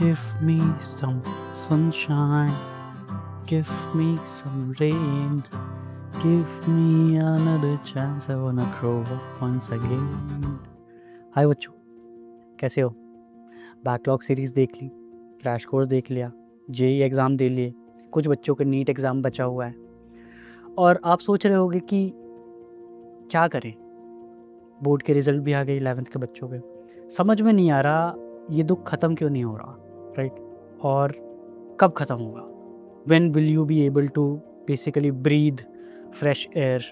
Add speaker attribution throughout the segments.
Speaker 1: Give me some sunshine, give me some rain, give me another chance, I wanna grow up once again. हाय बच्चों, कैसे हो? Backlog series देख ली, crash course देख लिया, JEE exam दे लिए, कुछ बच्चों का नीट एग्ज़ाम बचा हुआ है और आप सोच रहे होगे कि क्या करें? बोर्ड के रिज़ल्ट भी आ गए 11th के बच्चों के। समझ में नहीं आ रहा ये दुःख ख़त्म क्यों नहीं हो रहा, राइट? और कब ख़त्म होगा? When will you be able to basically breathe fresh air?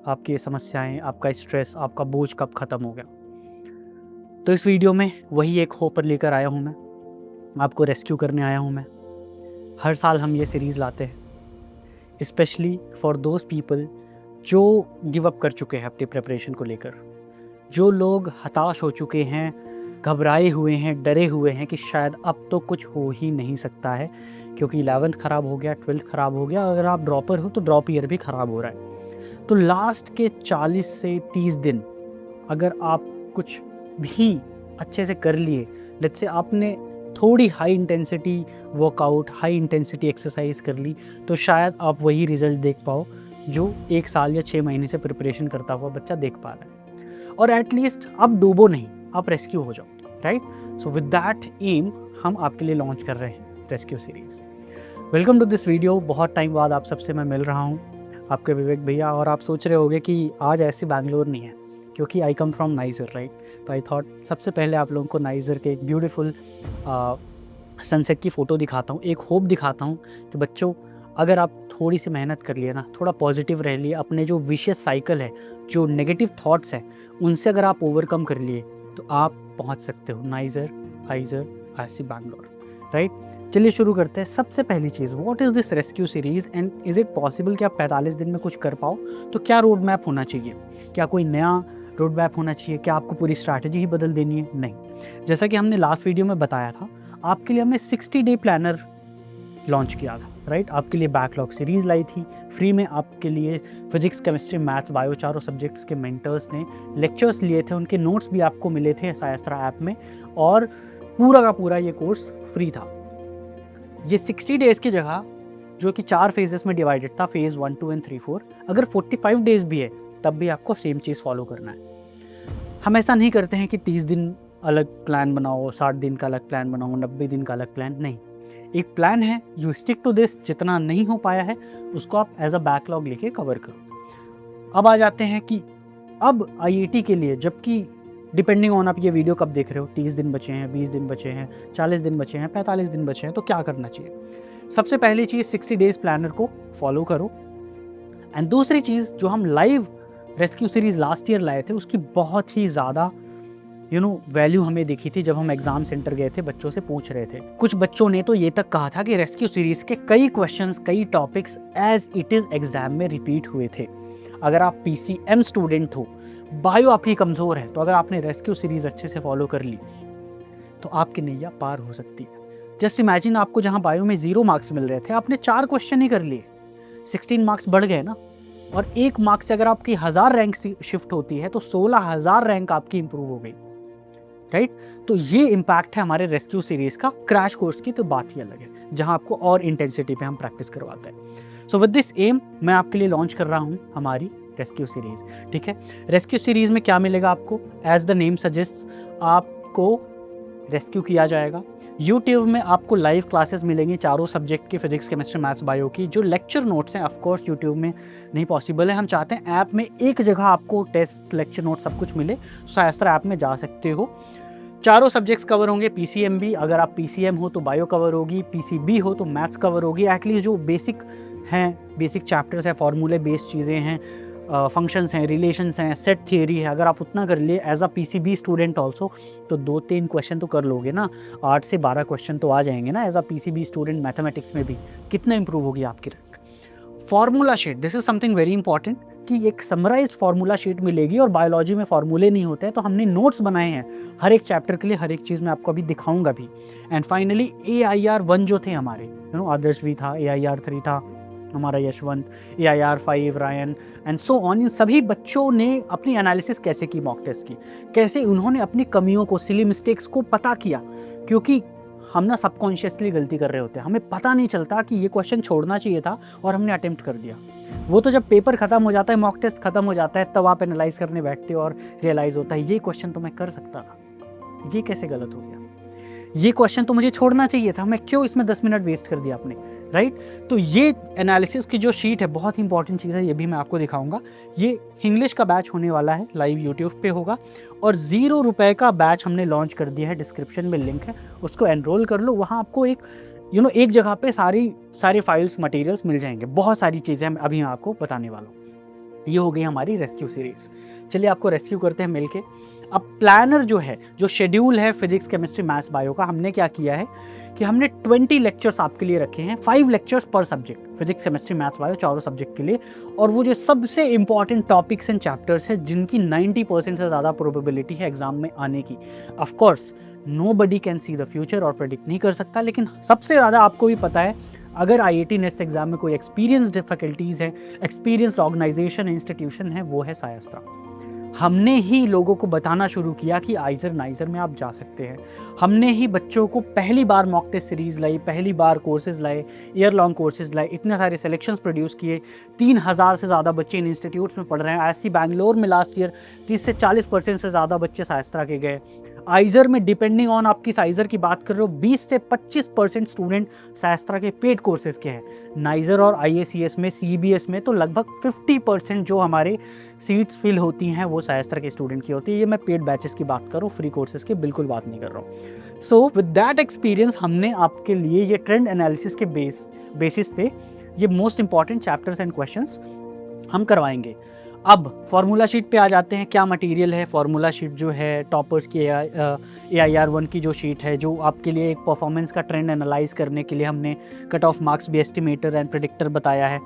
Speaker 1: आपकी समस्याएं, आपका स्ट्रेस, आपका बोझ कब ख़त्म हो गया? तो इस वीडियो में वही एक होप लेकर आया हूँ मैं, आपको रेस्क्यू करने आया हूँ मैं। हर साल हम ये सीरीज़ लाते हैं, स्पेशली फॉर दोज पीपल जो गिव अप कर चुके हैं अपनी प्रिपरेशन को लेकर, जो लोग हताश हो चुके हैं, घबराए हुए हैं, डरे हुए हैं कि शायद अब तो कुछ हो ही नहीं सकता है क्योंकि 11th ख़राब हो गया, 12th ख़राब हो गया, अगर आप ड्रॉपर हो तो ड्रॉप ईयर भी ख़राब हो रहा है। तो लास्ट के 40 से 30 दिन अगर आप कुछ भी अच्छे से कर लिए, लेट्स से आपने थोड़ी high intensity workout, high intensity exercise कर ली, तो शायद आप वही रिज़ल्ट देख पाओ जो 1 साल या 6 महीने से प्रिपरेशन करता हुआ बच्चा देख पा रहा है। और एटलीस्ट आप डूबो नहीं, आप रेस्क्यू हो जाओ, right? So with that um हम आपके लिए लॉन्च कर रहे हैं rescue series. Welcome to this video. बहुत टाइम बाद आप सबसे मैं मिल रहा हूँ, आपके विवेक भैया। और आप सोच रहे होंगे कि आज ऐसे बैंगलोर नहीं है क्योंकि आई कम फ्रॉम नाइजर, राइट? तो आई थॉट सबसे पहले आप लोगों को नाइजर के एक ब्यूटीफुल सनसेट की फ़ोटो दिखाता हूँ, एक होप दिखाता हूँ कि बच्चों अगर आप थोड़ी सी मेहनत कर लिए ना, थोड़ा पॉजिटिव रह लिए, अपने जो विशियस साइकिल है, जो नेगेटिव थॉट्स हैं, उनसे अगर आप ओवरकम कर लिए तो आप पहुँच सकते हो नाइजर, आइजर, आईसी बैंगलोर, राइट? चलिए शुरू करते हैं। सबसे पहली चीज़, what is this rescue series and is it possible कि आप 45 दिन में कुछ कर पाओ? तो क्या रोड मैप होना चाहिए? क्या कोई नया रोड मैप होना चाहिए? क्या आपको पूरी स्ट्रैटेजी ही बदल देनी है? नहीं। जैसा कि हमने लास्ट वीडियो में बताया था, आपके लिए हमने 60 डे प्लानर लॉन्च किया था, राइट? आपके लिए बैकलॉग सीरीज़ लाई थी फ्री में। आपके लिए फिजिक्स, केमिस्ट्री, मैथ्स, बायो चारों सब्जेक्ट्स के मेंटर्स ने लेक्चर्स लिए थे, उनके नोट्स भी आपको मिले थे सायस्त्रा ऐप में, और पूरा का पूरा ये कोर्स फ्री था। ये 60 डेज़ की जगह, जो कि 4 फेजेस में डिवाइडेड था, फेज़ 1, 2 एंड 3, 4, अगर 45 डेज़ भी है तब भी आपको सेम चीज़ फॉलो करना है। हम ऐसा नहीं करते हैं कि 30 दिन अलग प्लान बनाओ, 60 दिन का अलग प्लान बनाओ, 90 दिन का अलग प्लान, नहीं। एक प्लान है, यू स्टिक टू दिस। जितना नहीं हो पाया है उसको आप एज अ बैकलॉग लेके कवर करो। अब आ जाते हैं कि अब आईआईटी के लिए, जबकि डिपेंडिंग ऑन आप ये वीडियो कब देख रहे हो, 30 दिन बचे हैं, 20 दिन बचे हैं, 40 दिन बचे हैं, 45 दिन बचे हैं, तो क्या करना चाहिए? सबसे पहली चीज़, 60 डेज़ प्लानर को फॉलो करो। एंड दूसरी चीज़, जो हम live rescue series last year लाए थे, उसकी बहुत ही ज़्यादा वैल्यू हमें दिखी थी जब हम एग्ज़ाम सेंटर गए थे, बच्चों से पूछ रहे थे। कुछ बच्चों ने तो ये तक कहा था कि रेस्क्यू सीरीज़ के कई क्वेश्चंस, कई topics as it is exam में रिपीट हुए थे। अगर आप पीसीएम स्टूडेंट हो, बायो आपकी कमज़ोर है, तो अगर आपने रेस्क्यू सीरीज़ अच्छे से फॉलो कर ली तो आपकी नैया पार हो सकती है। जस्ट इमेजिन, आपको जहाँ बायो में 0 मार्क्स मिल रहे थे, आपने 4 क्वेश्चन ही कर लिए, 16 मार्क्स बढ़ गए ना। और 1 मार्क्स से अगर आपकी 1000 रैंक शिफ्ट होती है तो 16,000 रैंक आपकी इंप्रूव हो गई, राइट? तो ये इम्पैक्ट है हमारे रेस्क्यू सीरीज़ का। क्रैश कोर्स की तो बात ही अलग है, जहाँ आपको और इंटेंसिटी पे हम प्रैक्टिस करवाते हैं। सो विद दिस एम मैं आपके लिए लॉन्च कर रहा हूँ हमारी रेस्क्यू सीरीज़, ठीक है? रेस्क्यू सीरीज़ में क्या मिलेगा आपको? एज द नेम सजेस्ट, आपको रेस्क्यू किया जाएगा। यूट्यूब में आपको लाइव क्लासेस मिलेंगी चारों सब्जेक्ट की, फिजिक्स, केमिस्ट्री, मैथ्स, बायो की। जो लेक्चर नोट्स हैं, ऑफ कोर्स यूट्यूब में नहीं पॉसिबल है, हम चाहते हैं ऐप में एक जगह आपको टेस्ट, लेक्चर नोट सब कुछ मिले। सायस्त्रा ऐप में जा सकते हो। चारों सब्जेक्ट्स कवर होंगे। पीसीएम भी, अगर आप पीसीएम हो तो बायो कवर होगी, पीसीबी हो तो मैथ्स कवर होगी। एटलीस्ट जो बेसिक हैं, बेसिक चैप्टर्स हैं, फार्मूले बेस्ड चीज़ें हैं, फंक्शंस हैं, रिलेशंस हैं, सेट थियरी है, अगर आप उतना कर लिए as a PCB student also, तो 2-3 क्वेश्चन तो कर लोगे ना। 8 से 12 क्वेश्चन तो आ जाएंगे ना as a PCB student. Mathematics में भी कितना इंप्रूव होगी आपकी rank. Formula sheet, this is something very important, कि एक समराइज्ड फार्मूला शीट मिलेगी। और बायोलॉजी में फार्मूले नहीं होते हैं, तो हमने नोट्स बनाए हैं हर एक चैप्टर के लिए, हर एक चीज़ मैं आपको अभी दिखाऊंगा भी। एंड फाइनली AIR 1 जो थे हमारे, आदर्श भी था, AIR 3 था हमारा Yashwant, AIR 5 Ryan and so on. इन सभी बच्चों ने अपनी एनालिसिस कैसे की, मॉक टेस्ट की, कैसे उन्होंने अपनी कमियों को, सिली मिस्टेक्स को पता किया। क्योंकि हम ना सबकॉन्शियसली गलती कर रहे होते हैं, हमें पता नहीं चलता कि ये क्वेश्चन छोड़ना चाहिए था और हमने अटेम्प्ट कर दिया। वो तो जब पेपर खत्म हो जाता है, मॉक टेस्ट खत्म हो जाता है, तब आप एनालाइज करने बैठते हो और रियलाइज़ होता है ये क्वेश्चन तो मैं कर सकता था, ये कैसे गलत हो गया, ये क्वेश्चन तो मुझे छोड़ना चाहिए था, मैं क्यों इसमें 10 मिनट वेस्ट कर दिया आपने, राइट। तो ये एनालिसिस की जो शीट है बहुत ही इंपॉर्टेंट चीज़ है, ये भी मैं आपको दिखाऊंगा। ये इंग्लिश का बैच होने वाला है, लाइव यूट्यूब पे होगा और 0 रुपये का बैच हमने लॉन्च कर दिया है, डिस्क्रिप्शन में लिंक है, उसको एनरोल कर लो। वहाँ आपको एक एक जगह पे सारी फाइल्स मटेरियल्स मिल जाएंगे, बहुत सारी चीज़ें अभी मैं आपको बताने वाला हूँ। ये हो गई हमारी रेस्क्यू सीरीज़। चलिए आपको रेस्क्यू करते हैं मिलके। अब प्लानर जो है, जो शेड्यूल है फिजिक्स केमिस्ट्री मैथ्स बायो का, हमने क्या किया है कि हमने 20 लेक्चर्स आपके लिए रखे हैं, 5 लेक्चर्स पर subject, physics chemistry maths bio चारों सब्जेक्ट के लिए। और वो जो सबसे इंपॉर्टेंट टॉपिक्स एंड चैप्टर्स हैं जिनकी 90% से ज़्यादा प्रोबेबिलिटी है एग्जाम में आने की। Of course nobody can see the future और प्रेडिक्ट नहीं कर सकता, लेकिन सबसे ज़्यादा आपको भी पता है अगर IIT नेस्ट एग्जाम में कोई एक्सपीरियंस्ड फैकल्टीज़ है, एक्सपीरियंस्ड ऑर्गेनाइजेशन इंस्टीट्यूशन है, वो है शायस्ता। हमने ही लोगों को बताना शुरू किया कि आइजर नाइजर में आप जा सकते हैं। हमने ही बच्चों को पहली बार मॉक टेस्ट सीरीज़ लाई, पहली बार कोर्सेज लाए, ईयर लॉन्ग कोर्सेज लाए, इतने सारे सिलेक्शंस प्रोड्यूस किए। 3000 से ज़्यादा बच्चे इन इंस्टीट्यूट्स में पढ़ रहे हैं। ऐसी बैंगलोर में लास्ट ईयर 30 से 40% से ज़्यादा बच्चे शायस्त्रा के गए। आइजर में डिपेंडिंग ऑन आप किस आइजर की बात कर रहे हो, 20 से 25% स्टूडेंट शायस्त्रा के पेड कोर्सेज के हैं। नाइजर और IACS में, CBS में तो लगभग 50% जो हमारे सीट्स फिल होती हैं वो शायस्त्रा के स्टूडेंट की होती है। ये मैं पेड बैचेस की बात कर रहा हूँ, फ्री कोर्सेज की बिल्कुल बात नहीं कर रहा हूँ। सो विद दैट एक्सपीरियंस हमने आपके लिए ये ट्रेंड एनालिसिस के बेसिस पे ये most important chapters and questions हम करवाएंगे। अब फार्मूला शीट पे आ जाते हैं। क्या मटेरियल है? फार्मूला शीट जो है टॉपर्स की AIR1 की जो शीट है, जो आपके लिए एक परफॉर्मेंस का ट्रेंड एनालाइज करने के लिए हमने कट ऑफ मार्क्स भी एस्टिमेटर एंड प्रेडिक्टर बताया है,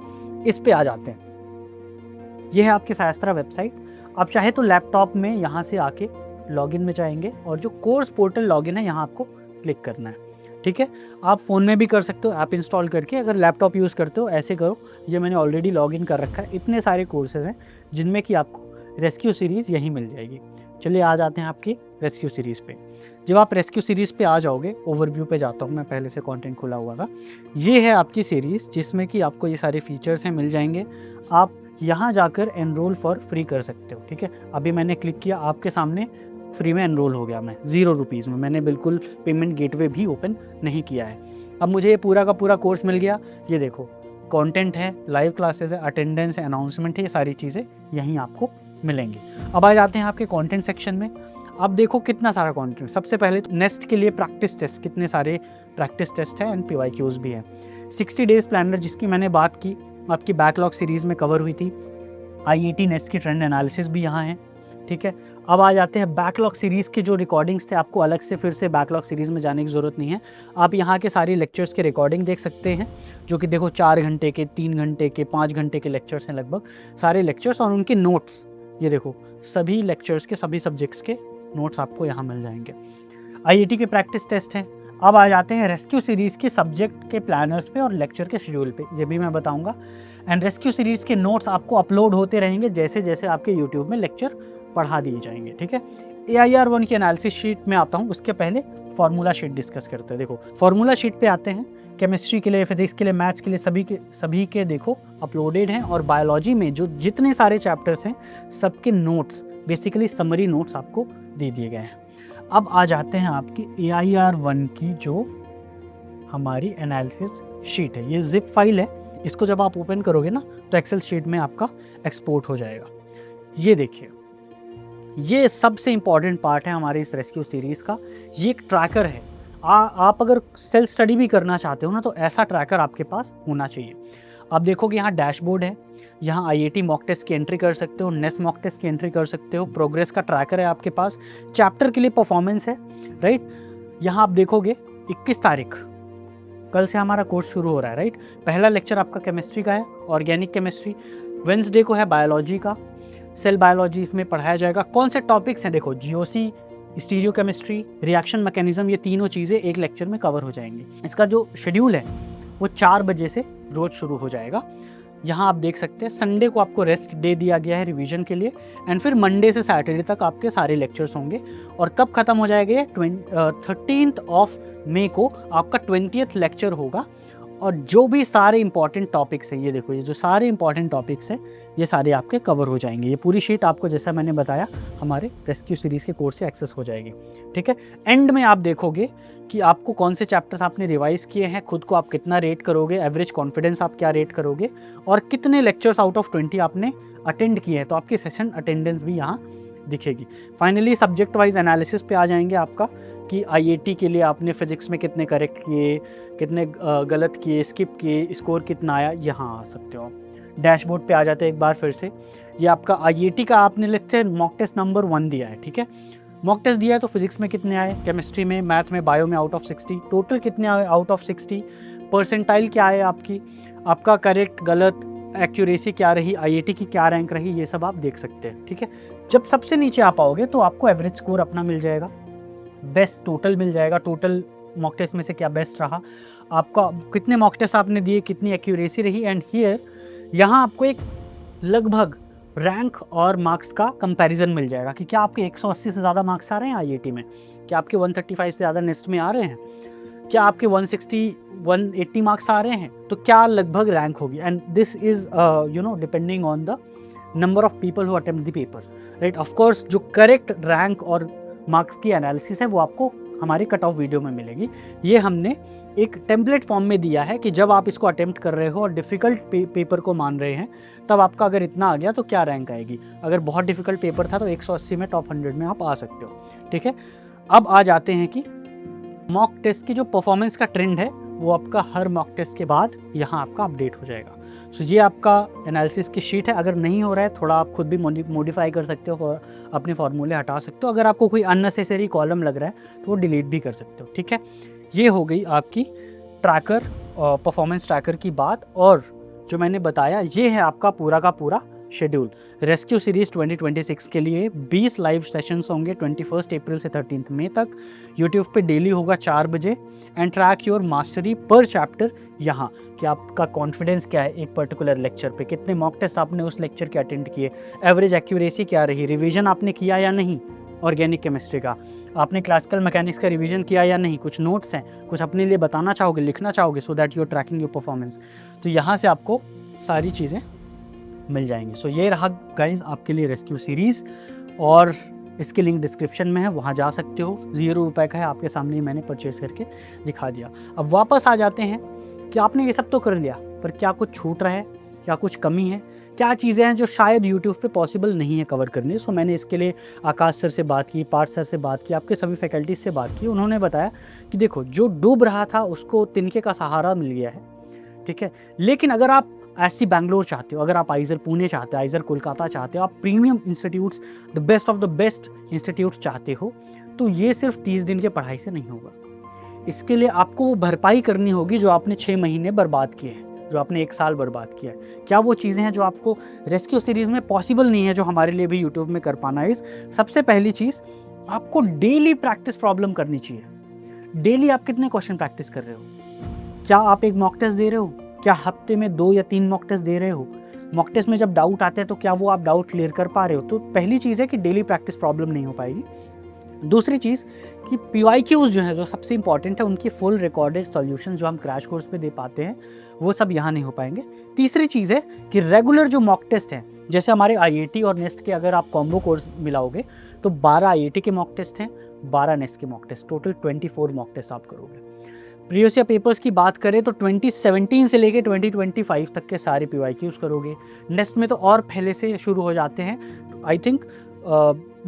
Speaker 1: इस पे आ जाते हैं। ये है आपकी शायस्त्रा वेबसाइट। आप चाहे तो लैपटॉप में यहाँ से आके लॉगिन में जाएंगे और जो कोर्स पोर्टल लॉगिन है यहाँ आपको क्लिक करना है, ठीक है। आप फ़ोन में भी कर सकते हो ऐप इंस्टॉल करके, अगर लैपटॉप यूज़ करते हो ऐसे करो। ये मैंने ऑलरेडी लॉगिन कर रखा है। इतने सारे कोर्सेज हैं जिनमें कि आपको रेस्क्यू सीरीज़ यहीं मिल जाएगी। चलिए आ जाते हैं आपकी रेस्क्यू सीरीज़ पे। जब आप रेस्क्यू सीरीज़ पे आ जाओगे, ओवरव्यू पे जाता हूँ मैं, पहले से कंटेंट खुला हुआ था। ये है आपकी सीरीज़ जिसमें कि आपको ये सारे फीचर्स हैं मिल जाएंगे। आप यहाँ जाकर एनरोल फॉर फ्री कर सकते हो, ठीक है। अभी मैंने क्लिक किया, आपके सामने फ्री में एनरोल हो गया मैं 0 रुपीज़ में। मैंने बिल्कुल पेमेंट गेटवे भी ओपन नहीं किया है। अब मुझे ये पूरा का पूरा कोर्स मिल गया। ये देखो कंटेंट है, लाइव क्लासेस है, अटेंडेंस है, अनाउंसमेंट है, ये सारी चीज़ें यहीं आपको मिलेंगी। अब आ जाते हैं आपके कंटेंट सेक्शन में। अब देखो कितना सारा कंटेंट। सबसे पहले तो नेस्ट के लिए प्रैक्टिस टेस्ट, कितने सारे प्रैक्टिस टेस्ट है एंड PYQs भी है। 60 डेज प्लानर जिसकी मैंने बात की, आपकी बैकलॉग सीरीज़ में कवर हुई थी। IIT नेस्ट की ट्रेंड एनालिसिस भी यहाँ है, ठीक है। अब आ जाते हैं बैकलॉग सीरीज़ के जो रिकॉर्डिंग्स थे। आपको अलग से फिर से बैकलॉग सीरीज़ में जाने की ज़रूरत नहीं है। आप यहाँ के सारे लेक्चर्स के रिकॉर्डिंग देख सकते हैं, जो कि देखो 4 घंटे के, 3 घंटे के, 5 घंटे के लेक्चर्स हैं लगभग सारे लेक्चर्स, और उनके नोट्स। ये देखो सभी लेक्चर्स के, सभी सब्जेक्ट्स के नोट्स आपको यहाँ मिल जाएंगे। IIT के प्रैक्टिस टेस्ट हैं। अब आ जाते हैं रेस्क्यू सीरीज़ के सब्जेक्ट के प्लानर्स पे और लेक्चर के शेड्यूल पे, ये भी मैं बताऊँगा। एंड रेस्क्यू सीरीज़ के नोट्स आपको अपलोड होते रहेंगे जैसे जैसे आपके यूट्यूब में लेक्चर पढ़ा दिए जाएंगे, ठीक है। AIR1 की एनालिसिस शीट में आता हूँ, उसके पहले फार्मूला शीट डिस्कस करते हैं। देखो फार्मूला शीट पे आते हैं। केमिस्ट्री के लिए, फिजिक्स के लिए, मैथ्स के लिए, सभी के देखो अपलोडेड हैं। और बायोलॉजी में जो जितने सारे चैप्टर्स हैं सबके नोट्स, बेसिकली समरी नोट्स आपको दे दिए गए हैं। अब आ जाते हैं आपकी AIR1 की जो हमारी एनालिसिस शीट है। ये जिप फाइल है, इसको जब आप ओपन करोगे ना तो एक्सेल शीट में आपका एक्सपोर्ट हो जाएगा। ये देखिए, ये सबसे इम्पॉर्टेंट पार्ट है हमारे इस रेस्क्यू सीरीज़ का। ये एक ट्रैकर है। आप अगर सेल्फ स्टडी भी करना चाहते हो ना तो ऐसा ट्रैकर आपके पास होना चाहिए। आप देखोगे यहाँ डैशबोर्ड है, यहाँ IIT मॉक टेस्ट की एंट्री कर सकते हो, नेस्ट मॉक टेस्ट की एंट्री कर सकते हो, प्रोग्रेस का ट्रैकर है आपके पास, चैप्टर के लिए परफॉर्मेंस है, राइट। यहाँ आप देखोगे 21 तारीख, कल से हमारा कोर्स शुरू हो रहा है, राइट। पहला लेक्चर आपका केमिस्ट्री का है, ऑर्गेनिक केमिस्ट्री। वेंसडे को है बायोलॉजी का, सेल बायोलॉजी इसमें पढ़ाया जाएगा। कौन से टॉपिक्स हैं देखो, GOC, stereo chemistry, reaction mechanism, ये तीनों चीज़ें एक लेक्चर में कवर हो जाएंगी। इसका जो शेड्यूल है वो 4 बजे से रोज़ शुरू हो जाएगा। यहाँ आप देख सकते हैं संडे को आपको रेस्ट डे दिया गया है रिवीजन के लिए, एंड फिर मंडे से सैटरडे तक आपके सारे लेक्चर्स होंगे। और कब ख़त्म हो जाएगा ये? 13th ऑफ मई को आपका 20th लेक्चर होगा। और जो भी सारे इंपॉर्टेंट टॉपिक्स हैं, ये देखो, ये जो सारे इंपॉर्टेंट टॉपिक्स हैं ये सारे आपके कवर हो जाएंगे। ये पूरी शीट आपको, जैसा मैंने बताया, हमारे रेस्क्यू सीरीज़ के कोर्स से एक्सेस हो जाएगी। ठीक है, एंड में आप देखोगे कि आपको कौन से चैप्टर्स आपने रिवाइज किए हैं, खुद को आप कितना रेट करोगे, एवरेज कॉन्फिडेंस आप क्या रेट करोगे, और कितने लेक्चर्स आउट ऑफ 20 आपने अटेंड किए हैं। तो आपकी सेशन अटेंडेंस भी यहाँ दिखेगी। फाइनली सब्जेक्ट वाइज एनालिसिस पे आ जाएंगे आपका, कि आईआईटी के लिए आपने फिजिक्स में कितने करेक्ट किए, कितने गलत किए, स्किप किए, स्कोर कितना आया, यहाँ आ सकते हो। डैशबोर्ड पे आ जाते हैं एक बार फिर से। ये आपका आईआईटी का आपने लेते हैं मॉक टेस्ट नंबर 1 दिया है। ठीक है, मॉक टेस्ट दिया है तो फिजिक्स में कितने आए, केमिस्ट्री में, मैथ में, बायो में आउट ऑफ 60, टोटल कितने आए आउट ऑफ 60, परसेंटाइल क्या है आपकी, आपका करेक्ट गलत एक्यूरेसी क्या रही, आईआईटी की क्या रैंक रही, ये सब आप देख सकते हैं। ठीक है, जब सबसे नीचे आ पाओगे तो आपको एवरेज स्कोर अपना मिल जाएगा, बेस्ट टोटल मिल जाएगा, टोटल मॉक टेस्ट में से क्या बेस्ट रहा, आपका कितने मॉक टेस्ट आपने दिए, कितनी एक्यूरेसी रही, एंड हियर यहाँ आपको एक लगभग रैंक और मार्क्स का कंपैरिजन मिल जाएगा कि क्या आपके 180 से ज़्यादा मार्क्स आ रहे हैं आईआईटी में, क्या आपके 135 से ज़्यादा नेस्ट में आ रहे हैं, क्या आपके 160 180 मार्क्स आ रहे हैं, तो क्या लगभग रैंक होगी। And this is depending on the number of people who attempt the paper, right. Of course जो करेक्ट रैंक और मार्क्स की एनालिसिस है वो आपको हमारे कट ऑफ वीडियो में मिलेगी। ये हमने एक टेम्पलेट फॉर्म में दिया है कि जब आप इसको अटेम्प्ट कर रहे हो और डिफ़िकल्ट पेपर को मान रहे हैं, तब आपका अगर इतना आ गया तो क्या रैंक आएगी। अगर बहुत डिफ़िकल्ट पेपर था तो 180 में टॉप 100 में आप आ सकते हो। ठीक है, अब आ जाते हैं कि मॉक टेस्ट की जो परफॉर्मेंस का ट्रेंड है वो आपका हर मॉक टेस्ट के बाद यहाँ आपका अपडेट हो जाएगा। सो ये आपका एनालिसिस की शीट है। अगर नहीं हो रहा है, थोड़ा आप खुद भी मॉडिफाई कर सकते हो, अपने फार्मूले हटा सकते हो। अगर आपको कोई अननेसेसरी कॉलम लग रहा है तो वो डिलीट भी कर सकते हो। ठीक है, ये हो गई आपकी ट्रैकर, परफॉर्मेंस ट्रैकर की बात। और जो मैंने बताया ये है आपका पूरा का पूरा शेड्यूल। रेस्क्यू सीरीज़ 2026 के लिए 20 लाइव सेशंस होंगे 21 अप्रैल से 13 मई तक। यूट्यूब पे डेली होगा 4 बजे। एंड ट्रैक योर मास्टरी पर चैप्टर, यहाँ कि आपका कॉन्फिडेंस क्या है एक पर्टिकुलर लेक्चर पे, कितने मॉक टेस्ट आपने उस लेक्चर के अटेंड किए, एवरेज एक्यूरेसी क्या रही, रिवीजन आपने किया या नहीं, ऑर्गेनिक केमिस्ट्री का आपने क्लासिकल मैकेनिक्स का रिवीजन किया या नहीं, कुछ नोट्स हैं, कुछ अपने लिए बताना चाहोगे, लिखना चाहोगे, so that you are tracking your performance. तो यहाँ से आपको सारी चीज़ें मिल जाएंगी। सो ये रहा गाइज आपके लिए रेस्क्यू सीरीज़, और इसकी लिंक डिस्क्रिप्शन में है, वहाँ जा सकते हो। 0 रुपये का है, आपके सामने ही मैंने परचेस करके दिखा दिया। अब वापस आ जाते हैं कि आपने ये सब तो कर लिया, पर क्या कुछ छूट रहा है, क्या कुछ कमी है, क्या चीज़ें हैं जो शायद यूट्यूब पे पॉसिबल नहीं है कवर करने। सो मैंने इसके लिए आकाश सर से बात की, पार्थ सर से बात की, आपके सभी फैकल्टीज से बात की। उन्होंने बताया कि देखो, जो डूब रहा था उसको तिनके का सहारा मिल गया है। ठीक है, लेकिन अगर आप ऐसी बैंगलोर चाहते हो, अगर आप आइजर पुणे चाहते हो, आइजर कोलकाता चाहते हो, आप premium institutes, the best of the best institutes चाहते हो, तो ये सिर्फ 30 दिन के पढ़ाई से नहीं होगा। इसके लिए आपको वो भरपाई करनी होगी जो आपने 6 महीने बर्बाद किए हैं, जो आपने 1 साल बर्बाद किया है। क्या वो चीज़ें हैं जो आपको रेस्क्यू सीरीज़ में पॉसिबल नहीं है, जो हमारे लिए भी यूट्यूब में कर पाना है। सबसे पहली चीज़, आपको डेली प्रैक्टिस प्रॉब्लम करनी चाहिए। डेली आप कितने क्वेश्चन प्रैक्टिस कर रहे हो? क्या आप एक मॉक टेस्ट दे रहे हो? क्या हफ्ते में 2 या 3 मॉक टेस्ट दे रहे हो? मॉक टेस्ट में जब डाउट आते हैं तो क्या वो आप डाउट क्लियर कर पा रहे हो? तो पहली चीज़ है कि डेली प्रैक्टिस प्रॉब्लम नहीं हो पाएगी। दूसरी चीज़ कि PYQs जो है, जो सबसे इंपॉर्टेंट है, उनकी फुल रिकॉर्डेड सॉल्यूशन जो हम क्रैश कोर्स पे दे पाते हैं, वो सब यहाँ नहीं हो पाएंगे। तीसरी चीज़ है कि रेगुलर जो मॉक टेस्ट हैं, जैसे हमारे IIT और नेस्ट के अगर आप कॉम्बो कोर्स मिलाओगे तो 12 IIT के मॉक टेस्ट हैं, 12 नेस्ट के mock test, total 24 mock test आप करोगे। प्रीवियस ईयर पेपर्स की बात करें तो 2017 से लेके 2025 तक के सारे PYQs करोगे। नेक्स्ट में तो और पहले से शुरू हो जाते हैं। आई थिंक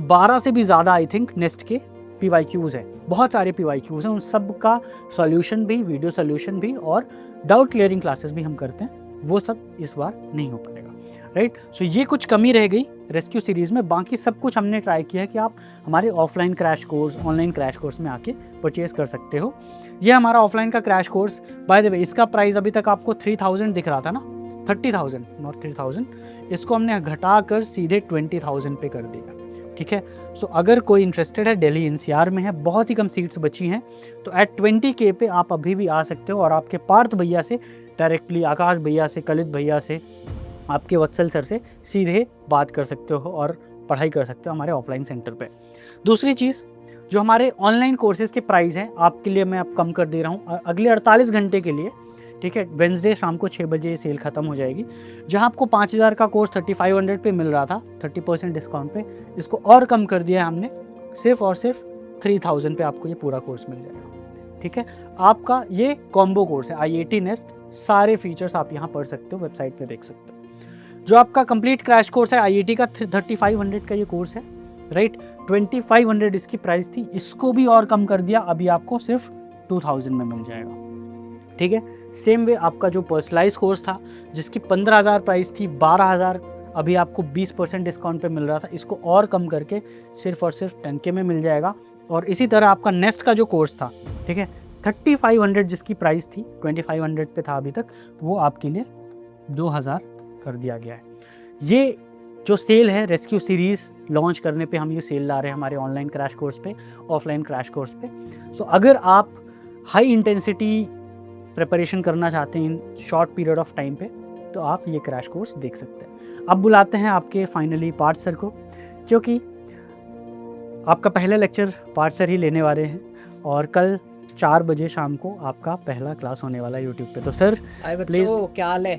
Speaker 1: 12 से भी ज़्यादा आई थिंक नेक्स्ट के PYQs हैं, बहुत सारे PYQs हैं। उन सब का सॉल्यूशन भी, वीडियो सॉल्यूशन भी और डाउट क्लियरिंग क्लासेस भी हम करते हैं। वो सब इस बार नहीं हो पाएगा, राइट। सो ये कुछ कमी रह गई रेस्क्यू सीरीज़ में। बाकी सब कुछ हमने ट्राई किया है कि आप हमारे offline crash course, online crash course में आके परचेज़ कर सकते हो। ये हमारा ऑफलाइन का crash course, by the way, इसका प्राइस अभी तक आपको 3000 दिख रहा था ना, 30,000 नॉट 3000। इसको हमने घटा कर सीधे 20,000 पे कर दिया। ठीक है, सो अगर कोई इंटरेस्टेड है, दिल्ली NCR में है, बहुत ही कम सीट्स बची हैं, तो एट 20K पे आप अभी भी आ सकते हो और आपके पार्थ भैया से डायरेक्टली आकाश भैया से, कलित भैया से, आपके वत्सल सर से सीधे बात कर सकते हो और पढ़ाई कर सकते हो हमारे ऑफलाइन सेंटर पे। दूसरी चीज़, जो हमारे ऑनलाइन कोर्सेज़ के प्राइस हैं आपके लिए मैं अब कम कर दे रहा हूँ अगले 48 घंटे के लिए, ठीक है। वेंसडे शाम को 6 बजे सेल ख़त्म हो जाएगी। जहाँ आपको 5000 का कोर्स 3500 पे मिल रहा था 30% डिस्काउंट पे, इसको और कम कर दिया है हमने, सिर्फ और सिर्फ 3000 पे आपको ये पूरा कोर्स मिल जाएगा, ठीक है। आपका ये कॉम्बो कोर्स है IIT नेस्ट, सारे फीचर्स आप यहाँ पढ़ सकते हो, वेबसाइट पे देख सकते हो। जो आपका कंप्लीट क्रैश कोर्स है IIT का 3500 का ये कोर्स है, राइट। 2500 इसकी प्राइस थी, इसको भी और कम कर दिया, अभी आपको सिर्फ 2000 में मिल जाएगा, ठीक है। सेम वे आपका जो पर्सनलाइज कोर्स था जिसकी 15,000 प्राइस थी, 12,000 अभी आपको 20% डिस्काउंट पे मिल रहा था, इसको और कम करके सिर्फ और सिर्फ 10K में मिल जाएगा। और इसी तरह आपका नेक्स्ट का जो कोर्स था, ठीक है, 3500 जिसकी प्राइस थी, 2500 पे था अभी तक, वो आपके लिए 2000 कर दिया गया है। ये जो सेल है रेस्क्यू सीरीज़ लॉन्च करने पे हम ये सेल ला रहे हैं हमारे ऑनलाइन क्रैश कोर्स पे, ऑफलाइन क्रैश कोर्स पे। सो अगर आप हाई इंटेंसिटी प्रिपरेशन करना चाहते हैं in short period of time पे, तो आप ये क्रैश कोर्स देख सकते हैं। अब बुलाते हैं आपके फाइनली पार्थ सर को, क्योंकि आपका पहला लेक्चर पार्थ सर ही लेने वाले हैं और कल 4 बजे शाम को आपका पहला क्लास होने वाला है यूट्यूब पे। तो सर प्लीज़,
Speaker 2: क्या हाल है?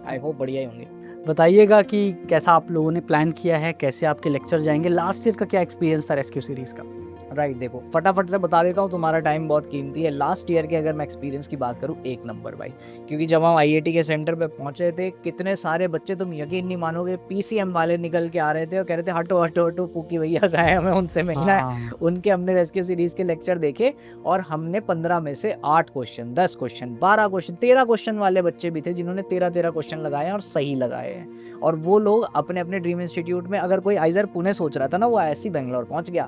Speaker 2: आई होप बढ़िया ही होंगे।
Speaker 1: बताइएगा कि कैसा आप लोगों ने प्लान किया है, कैसे आपके लेक्चर जाएंगे, लास्ट ईयर का क्या एक्सपीरियंस था रेस्क्यू सीरीज़ का।
Speaker 2: राइट, देखो फटाफट से बता देता हूँ, तुम्हारा टाइम बहुत कीमती है। लास्ट ईयर के अगर मैं एक्सपीरियंस की बात करूँ, 1 नंबर भाई। क्योंकि जब हम IIT के सेंटर पे पहुंचे थे, कितने सारे बच्चे, तुम यकीन नहीं मानोगे, PCM वाले निकल के आ रहे थे और कह रहे थे हटो हटो हटो, पूकी भैया का है, हमें उनसे मिलना है। उनके हमने रेस्क्यू सीरीज़ के लेक्चर देखे और हमने 15 में से 8 क्वेश्चन, 10 क्वेश्चन, 12 क्वेश्चन, 13 क्वेश्चन वाले बच्चे भी थे जिन्होंने 13 क्वेश्चन लगाए और सही लगाए हैं। और वो लोग अपने अपने ड्रीम इंस्टीट्यूट में, अगर कोई आइजर पुणे सोच रहा था ना, वो IISc बेंगलोर पहुंच गया।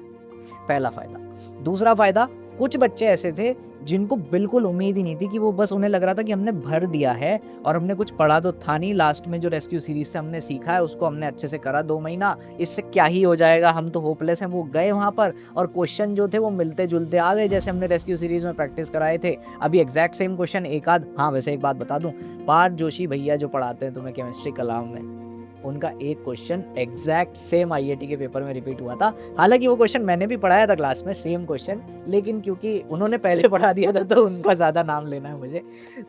Speaker 2: पहला फायदा। दूसरा फायदा, कुछ बच्चे ऐसे थे जिनको बिल्कुल उम्मीद ही नहीं थी, कि वो बस उन्हें लग रहा था कि हमने भर दिया है और हमने कुछ पढ़ा तो था नहीं, लास्ट में जो रेस्क्यू सीरीज से हमने सीखा है उसको हमने अच्छे से करा 2 महीना, इससे क्या ही हो जाएगा, हम तो होपलेस हैं। वो गए वहाँ पर और क्वेश्चन जो थे वो मिलते जुलते आ गए, जैसे हमने रेस्क्यू सीरीज में प्रैक्टिस कराए थे। अभी एग्जैक्ट सेम क्वेश्चन एक आध, हाँ वैसे एक बात बता दूं, पार्थ जोशी भैया जो पढ़ाते हैं तुम्हें केमिस्ट्री कलाम में, उनका एक क्वेश्चन एग्जैक्ट सेम IIT के पेपर में रिपीट हुआ था। हालांकि वो क्वेश्चन मैंने भी पढ़ाया था क्लास में, सेम क्वेश्चन, लेकिन क्योंकि उन्होंने पहले पढ़ा दिया था तो उनका ज़्यादा नाम लेना है मुझे,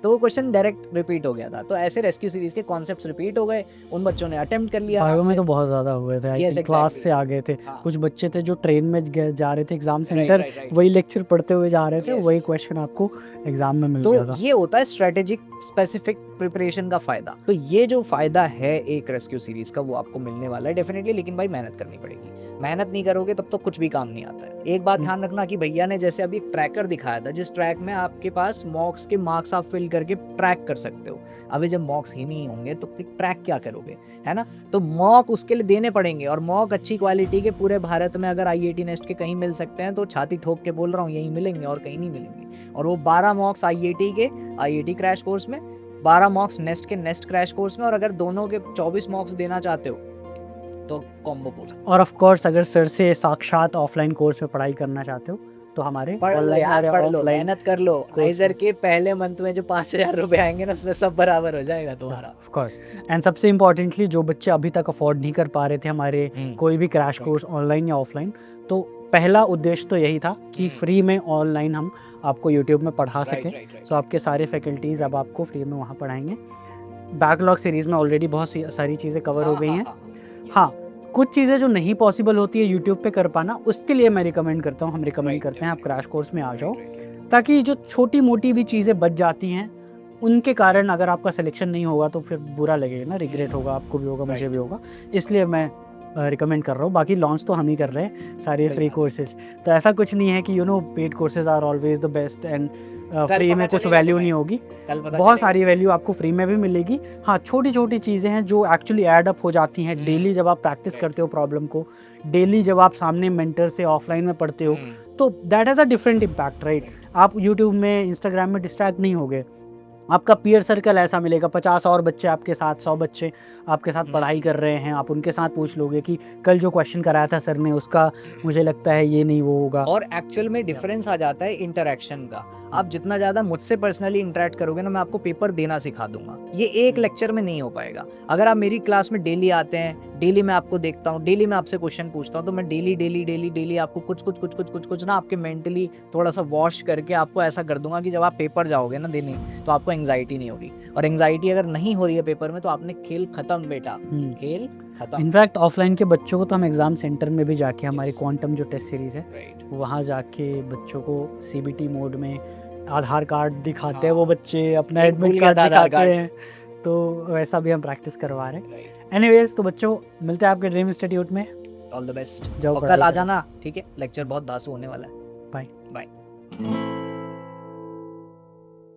Speaker 2: तो वो क्वेश्चन डायरेक्ट रिपीट हो गया था। तो ऐसे रेस्क्यू सीरीज के कॉन्सेप्ट्स रिपीट हो गए, उन बच्चों ने अटेम्प्ट कर लिया।
Speaker 1: में तो बहुत ज़्यादा हुए थे, क्लास से आ गए थे। कुछ बच्चे थे जो ट्रेन में जा रहे थे एग्जाम सेंटर, वही लेक्चर पढ़ते हुए जा रहे थे, वही क्वेश्चन आपको एग्जाम में मिल गया था।
Speaker 2: ये होता है स्ट्रेटेजिक स्पेसिफिक प्रिपरेशन का फायदा। तो ये जो फायदा है एक रेस्क्यू सीरीज का, वो आपको मिलने वाला है डेफिनेटली, लेकिन भाई मेहनत करनी पड़ेगी। मेहनत नहीं करोगे तब तो कुछ भी काम नहीं आता है। एक बात ध्यान रखना कि भैया ने जैसे अभी एक ट्रैकर दिखाया था, जिस ट्रैक में आपके पास मॉक्स के मार्क्स आप फिल करके ट्रैक कर सकते हो। अभी जब मॉक्स ही नहीं होंगे तो ट्रैक क्या करोगे, है ना। तो मॉक उसके लिए देने पड़ेंगे, और मॉक अच्छी क्वालिटी के पूरे भारत में अगर IIT नेस्ट के कहीं मिल सकते हैं तो छाती ठोक के बोल रहा हूँ यहीं मिलेंगे और कहीं नहीं मिलेंगे। और वो 12 मॉक्स IIT के IIT क्रैश कोर्स में, 12 मॉक्स नेस्ट के नेस्ट क्रैश कोर्स में, और अगर दोनों के 24 मॉक्स देना चाहते हो तो कॉम्बो कोर्स।
Speaker 1: और ऑफ कोर्स अगर सर से साक्षात ऑफलाइन कोर्स में पढ़ाई करना चाहते हो तो हमारे
Speaker 2: पढ़ लो, मेहनत कर लो। आइजर के पहले मंथ में जो 5000 रुपए आएंगे ना, उसमें सब बराबर हो जाएगा तुम्हारा।
Speaker 1: Of course. एंड सबसे इम्पोर्टेंटली, जो बच्चे अभी तक अफोर्ड नहीं कर पा रहे थे हमारे कोई भी क्रैश कोर्स ऑनलाइन या ऑफलाइन, तो पहला उद्देश्य तो यही था कि फ्री में ऑनलाइन हम आपको यूट्यूब में पढ़ा सकें। सो आपके सारे फैकल्टीज़ अब आपको फ्री में वहाँ पढ़ाएंगे। बैकलॉग सीरीज़ में ऑलरेडी बहुत सारी चीज़ें कवर हो गई हैं। हाँ, कुछ चीज़ें जो नहीं पॉसिबल होती है यूट्यूब पे कर पाना, उसके लिए मैं रिकमेंड करता हूँ, हम रिकमेंड करते हैं आप क्रैश कोर्स में आ जाओ, ताकि जो छोटी मोटी भी चीज़ें बच जाती हैं उनके कारण अगर आपका सिलेक्शन नहीं होगा तो फिर बुरा लगेगा ना, रिग्रेट होगा, आपको भी होगा, मुझे भी होगा। इसलिए मैं रिकमेंड कर रहा हूँ। बाकी लॉन्च तो हम ही कर रहे हैं सारे फ्री कोर्सेज, तो ऐसा कुछ नहीं है कि paid courses are always the best and free में कुछ वैल्यू नहीं होगी। बहुत सारी वैल्यू आपको फ्री में भी मिलेगी। हाँ, छोटी छोटी चीज़ें हैं जो एक्चुअली ऐड अप हो जाती हैं डेली, जब आप प्रैक्टिस करते हो प्रॉब्लम को, डेली जब आप सामने मेंटर से ऑफलाइन में पढ़ते हो, तो that has a different impact, right. आप यूट्यूब में, इंस्टाग्राम में डिस्ट्रैक्ट नहीं होगे, आपका पीयर सर्कल ऐसा मिलेगा, 50 और बच्चे आपके साथ, 100 बच्चे आपके साथ पढ़ाई कर रहे हैं, आप उनके साथ पूछ लोगे कि कल जो क्वेश्चन कराया था सर ने उसका मुझे लगता है ये नहीं वो होगा।
Speaker 2: और एक्चुअल में डिफरेंस आ जाता है इंटरेक्शन का। आप जितना ज़्यादा मुझसे पर्सनली इंटरेक्ट करोगे ना, मैं आपको पेपर देना सिखा दूंगा। ये एक लेक्चर में नहीं हो पाएगा। अगर आप मेरी क्लास में डेली आते हैं, डेली मैं आपको देखता हूँ, डेली मैं आपसे क्वेश्चन पूछता हूँ, तो मैं डेली आपको कुछ ना आपके मेंटली थोड़ा सा वॉश करके आपको ऐसा कर दूंगा कि जब आप पेपर जाओगे ना देने, तो आपको एंग्जाइटी नहीं होगी। और एंग्जाइटी अगर नहीं हो रही है पेपर में, तो आपने खेल खत्म बेटा, खेल खत्म।
Speaker 1: इनफैक्ट ऑफलाइन के बच्चों को तो हम एग्ज़ाम सेंटर में भी जाके हमारी
Speaker 2: Yes.
Speaker 1: क्वांटम जो टेस्ट सीरीज़ है
Speaker 2: राइट,
Speaker 1: वहाँ जाके बच्चों को सीबीटी मोड में आधार कार्ड दिखाते हैं वो बच्चे, अपना
Speaker 2: एक भूल
Speaker 1: एडमिट
Speaker 2: गया
Speaker 1: कार्ड
Speaker 2: था आधार
Speaker 1: दिखाते
Speaker 2: कार्ड।
Speaker 1: हैं, तो वैसा भी हम प्रैक्टिस करवा रहे हैं।
Speaker 2: राइट।
Speaker 1: एनीवेज, तो बच्चों मिलते हैं आपके ड्रीम इंस्टीट्यूट में।
Speaker 2: All the best.
Speaker 1: जाओ
Speaker 2: और
Speaker 1: पढ़ाई
Speaker 2: कल आ
Speaker 1: करो।
Speaker 2: जाना, ठीक है? लेक्चर बहुत धांसू होने वाला है।
Speaker 1: बाय।
Speaker 2: बाय।